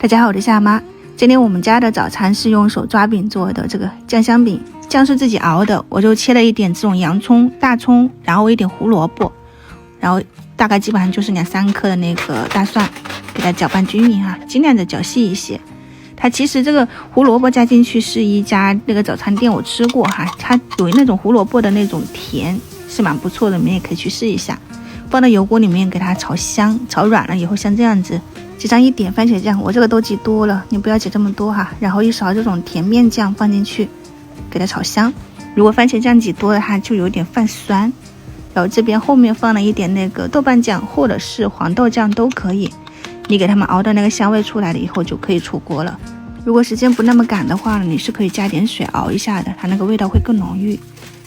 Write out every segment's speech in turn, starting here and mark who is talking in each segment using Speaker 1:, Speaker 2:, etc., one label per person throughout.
Speaker 1: 大家好，我是夏妈。今天我们家的早餐是用手抓饼做的，这个酱香饼，酱是自己熬的，我就切了一点这种洋葱、大葱，然后一点胡萝卜，然后大概基本上就是2-3颗的那个大蒜，给它搅拌均匀哈，尽量的搅细一些。它其实这个胡萝卜加进去是一家那个早餐店我吃过哈，它有那种胡萝卜的那种甜，是蛮不错的，你们也可以去试一下。放到油锅里面给它炒香，炒软了以后像这样子，挤上一点番茄酱，我这个都挤多了，你不要挤这么多哈。然后一勺这种甜面酱放进去，给它炒香。如果番茄酱挤多了它就有点泛酸。然后这边后面放了一点那个豆瓣酱或者是黄豆酱都可以，你给它们熬的那个香味出来了以后就可以出锅了。如果时间不那么赶的话呢，你是可以加点水熬一下的，它那个味道会更浓郁。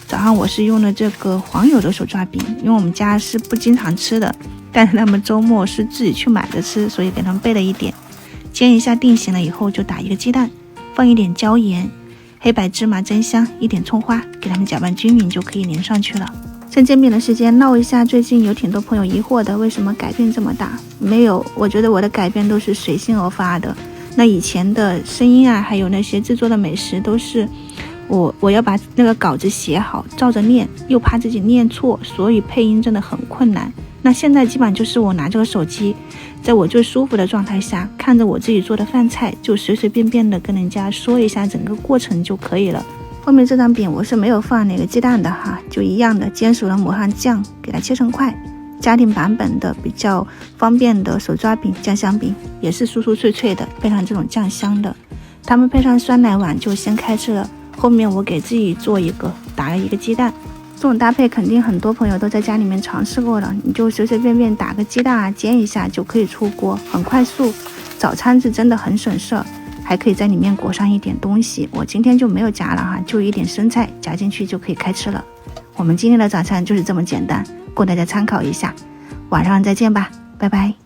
Speaker 1: 早上我是用的这个黄油的手抓饼，因为我们家是不经常吃的，但是他们周末是自己去买着吃，所以给他们备了一点。煎一下定型了以后就打一个鸡蛋，放一点椒盐、黑白芝麻增香，一点葱花，给他们搅拌均匀就可以淋上去了。趁煎饼的时间唠一下，最近有挺多朋友疑惑的，为什么改变这么大？没有，我觉得我的改变都是随性而发的。那以前的声音啊，还有那些制作的美食都是我要把那个稿子写好，照着念，又怕自己念错，所以配音真的很困难。那现在基本上就是我拿这个手机，在我最舒服的状态下，看着我自己做的饭菜，就随随便便的跟人家说一下整个过程就可以了。后面这张饼我是没有放那个鸡蛋的哈，就一样的煎熟了抹上酱，给它切成块。家庭版本的比较方便的手抓饼、酱香饼，也是酥酥脆脆的，配上这种酱香的。它们配上酸奶碗就先开吃了。后面我给自己做一个，打了一个鸡蛋，这种搭配肯定很多朋友都在家里面尝试过了，你就随随便便打个鸡蛋啊，煎一下就可以出锅，很快速。早餐是真的很省事儿，还可以在里面裹上一点东西，我今天就没有夹了哈，就一点生菜夹进去就可以开吃了。我们今天的早餐就是这么简单，供大家参考一下。晚上再见吧，拜拜。